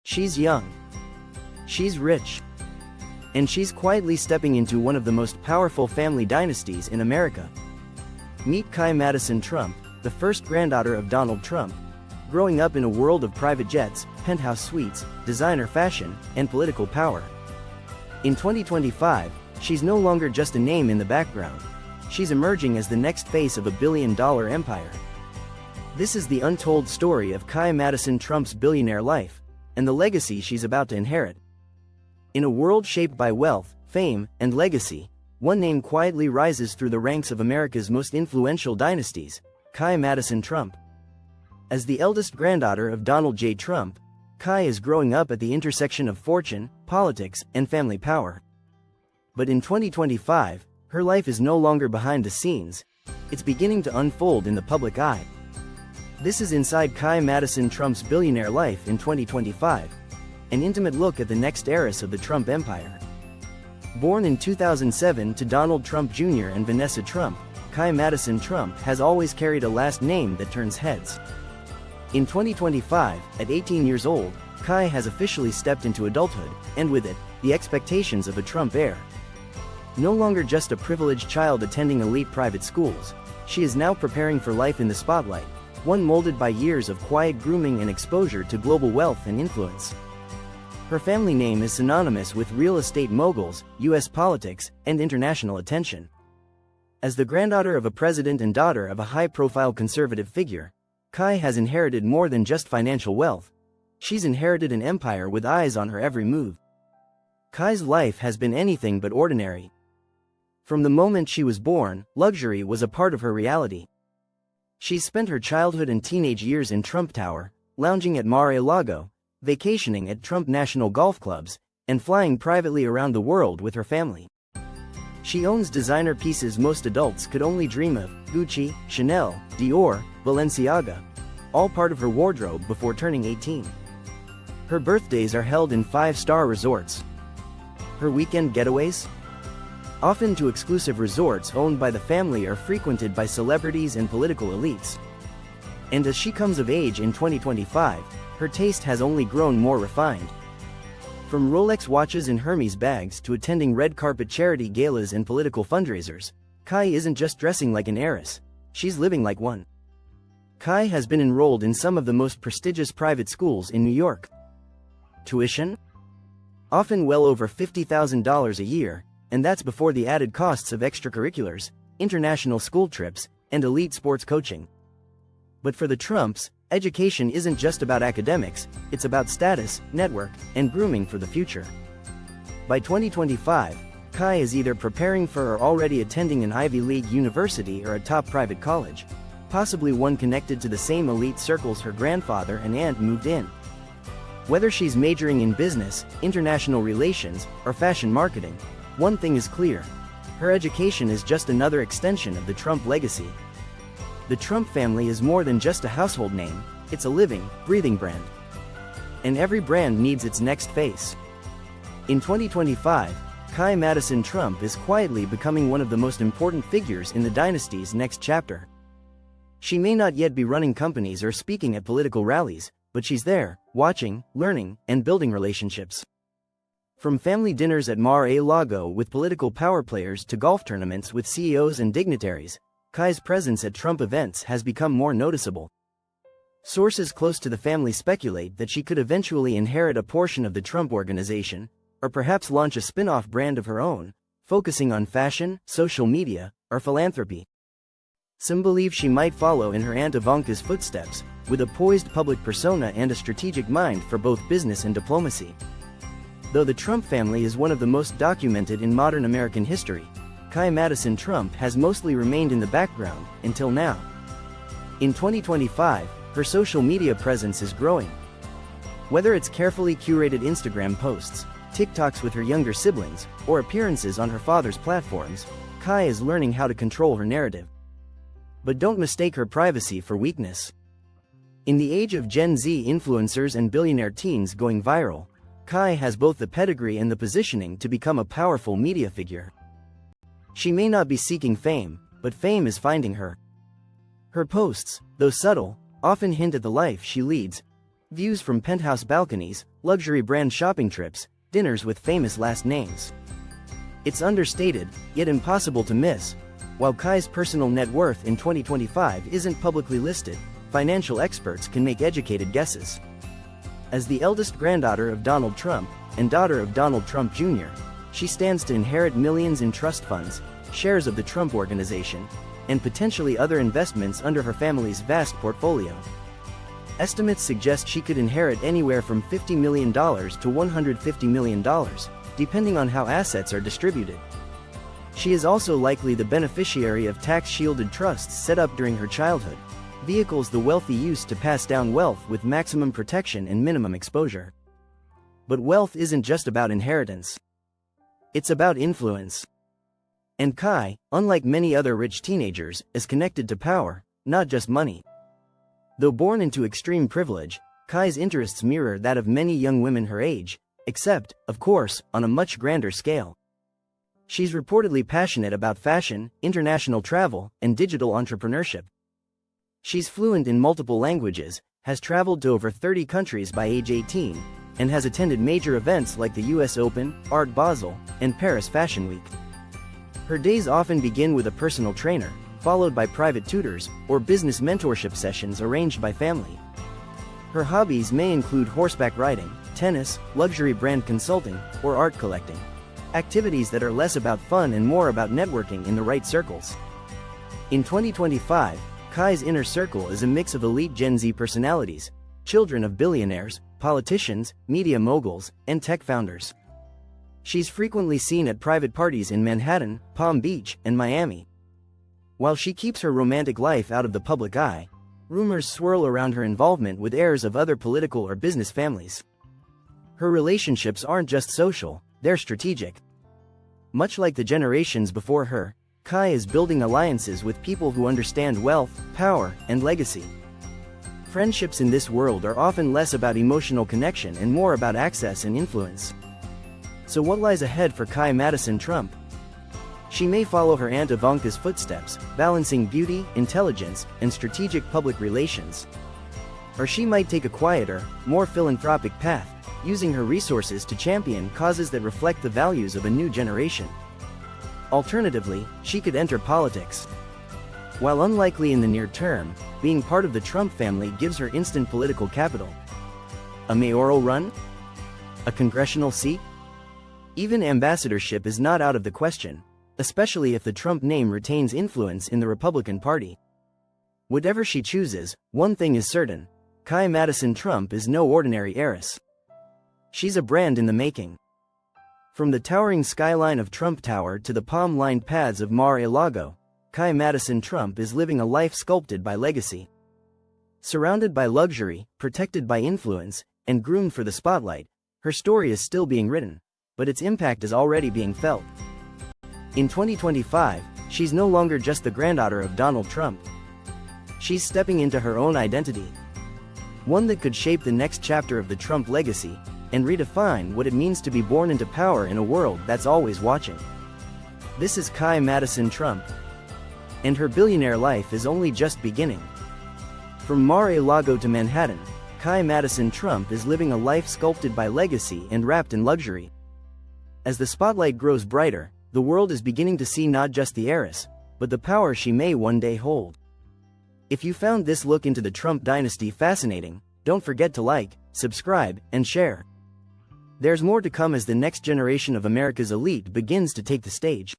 She's young. She's rich. And she's quietly stepping into one of the most powerful family dynasties in America. Meet Kai Madison Trump, the first granddaughter of Donald Trump, growing up in a world of private jets, penthouse suites, designer fashion, and political power. In 2025, she's no longer just a name in the background. She's emerging as the next face of a billion-dollar empire. This is the untold story of Kai Madison Trump's billionaire life, and the legacy she's about to inherit. In a world shaped by wealth, fame, and legacy, one name quietly rises through the ranks of America's most influential dynasties: Kai Madison Trump. As the eldest granddaughter of Donald J. Trump, Kai is growing up at the intersection of fortune, politics, and family power. But in 2025, her life is no longer behind the scenes. It's beginning to unfold in the public eye. This is inside Kai Madison Trump's billionaire life in 2025, an intimate look at the next heiress of the Trump empire. Born in 2007 to Donald Trump Jr. and Vanessa Trump, Kai Madison Trump has always carried a last name that turns heads. In 2025, at 18 years old, Kai has officially stepped into adulthood, and with it, the expectations of a Trump heir. No longer just a privileged child attending elite private schools, she is now preparing for life in the spotlight, one molded by years of quiet grooming and exposure to global wealth and influence. Her family name is synonymous with real estate moguls, U.S. politics, and international attention. As the granddaughter of a president and daughter of a high-profile conservative figure, Kai has inherited more than just financial wealth. She's inherited an empire with eyes on her every move. Kai's life has been anything but ordinary. From the moment she was born, luxury was a part of her reality. She spent her childhood and teenage years in Trump Tower, lounging at Mar-a-Lago, vacationing at Trump National Golf Clubs, and flying privately around the world with her family. She owns designer pieces most adults could only dream of: Gucci, Chanel, Dior, Balenciaga, all part of her wardrobe before turning 18. Her birthdays are held in 5-star resorts. Her weekend getaways? Often to exclusive resorts owned by the family or frequented by celebrities and political elites. And as she comes of age in 2025, her taste has only grown more refined. From Rolex watches and Hermes bags to attending red carpet charity galas and political fundraisers, Kai isn't just dressing like an heiress, she's living like one. Kai has been enrolled in some of the most prestigious private schools in New York. Tuition? Often well over $50,000 a year, and that's before the added costs of extracurriculars, international school trips, and elite sports coaching. But for the Trumps, education isn't just about academics, it's about status, network, and grooming for the future. By 2025, Kai is either preparing for or already attending an Ivy League university or a top private college, possibly one connected to the same elite circles her grandfather and aunt moved in. Whether she's majoring in business, international relations, or fashion marketing, one thing is clear: her education is just another extension of the Trump legacy. The Trump family is more than just a household name, it's a living, breathing brand. And every brand needs its next face. In 2025, Kai Madison Trump is quietly becoming one of the most important figures in the dynasty's next chapter. She may not yet be running companies or speaking at political rallies, but she's there, watching, learning, and building relationships. From family dinners at Mar-a-Lago with political power players to golf tournaments with CEOs and dignitaries, Kai's presence at Trump events has become more noticeable. Sources close to the family speculate that she could eventually inherit a portion of the Trump organization, or perhaps launch a spin-off brand of her own, focusing on fashion, social media, or philanthropy. Some believe she might follow in her aunt Ivanka's footsteps, with a poised public persona and a strategic mind for both business and diplomacy. Though the Trump family is one of the most documented in modern American history, Kai Madison Trump has mostly remained in the background, until now. In 2025, her social media presence is growing. Whether it's carefully curated Instagram posts, TikToks with her younger siblings, or appearances on her father's platforms, Kai is learning how to control her narrative. But don't mistake her privacy for weakness. In the age of Gen Z influencers and billionaire teens going viral, Kai has both the pedigree and the positioning to become a powerful media figure. She may not be seeking fame, but fame is finding her. Her posts, though subtle, often hint at the life she leads: Views from penthouse balconies, luxury brand shopping trips, dinners with famous last names. It's understated, yet impossible to miss. While Kai's personal net worth in 2025 isn't publicly listed, financial experts can make educated guesses. As the eldest granddaughter of Donald Trump, and daughter of Donald Trump Jr., she stands to inherit millions in trust funds, shares of the Trump Organization, and potentially other investments under her family's vast portfolio. Estimates suggest she could inherit anywhere from $50 million to $150 million, depending on how assets are distributed. She is also likely the beneficiary of tax-shielded trusts set up during her childhood, vehicles the wealthy use to pass down wealth with maximum protection and minimum exposure. But wealth isn't just about inheritance. It's about influence. And Kai, unlike many other rich teenagers, is connected to power, not just money. Though born into extreme privilege, Kai's interests mirror that of many young women her age, except, of course, on a much grander scale. She's reportedly passionate about fashion, international travel, and digital entrepreneurship. She's fluent in multiple languages, has traveled to over 30 countries by age 18, and has attended major events like the US Open, Art Basel, and Paris Fashion Week. Her days often begin with a personal trainer, followed by private tutors, or business mentorship sessions arranged by family. Her hobbies may include horseback riding, tennis, luxury brand consulting, or art collecting. Activities that are less about fun and more about networking in the right circles. In 2025, Kai's inner circle is a mix of elite Gen Z personalities, children of billionaires, politicians, media moguls, and tech founders. She's frequently seen at private parties in Manhattan, Palm Beach, and Miami. While she keeps her romantic life out of the public eye, rumors swirl around her involvement with heirs of other political or business families. Her relationships aren't just social, they're strategic. Much like the generations before her, Kai is building alliances with people who understand wealth, power, and legacy. Friendships in this world are often less about emotional connection and more about access and influence. So what lies ahead for Kai Madison Trump? She may follow her aunt Ivanka's footsteps, balancing beauty, intelligence, and strategic public relations. Or she might take a quieter, more philanthropic path, using her resources to champion causes that reflect the values of a new generation. Alternatively, she could enter politics. While unlikely in the near term, being part of the Trump family gives her instant political capital. A mayoral run? A congressional seat? Even ambassadorship is not out of the question, especially if the Trump name retains influence in the Republican Party. Whatever she chooses, one thing is certain: Kai Madison Trump is no ordinary heiress. She's a brand in the making. From the towering skyline of Trump Tower to the palm-lined paths of Mar-a-Lago, Kai Madison Trump is living a life sculpted by legacy. Surrounded by luxury, protected by influence, and groomed for the spotlight, her story is still being written, but its impact is already being felt. In 2025, she's no longer just the granddaughter of Donald Trump. She's stepping into her own identity. One that could shape the next chapter of the Trump legacy, and redefine what it means to be born into power in a world that's always watching. This is Kai Madison Trump. And her billionaire life is only just beginning. From Mar-a-Lago to Manhattan, Kai Madison Trump is living a life sculpted by legacy and wrapped in luxury. As the spotlight grows brighter, the world is beginning to see not just the heiress, but the power she may one day hold. If you found this look into the Trump dynasty fascinating, don't forget to like, subscribe, and share. There's more to come as the next generation of America's elite begins to take the stage.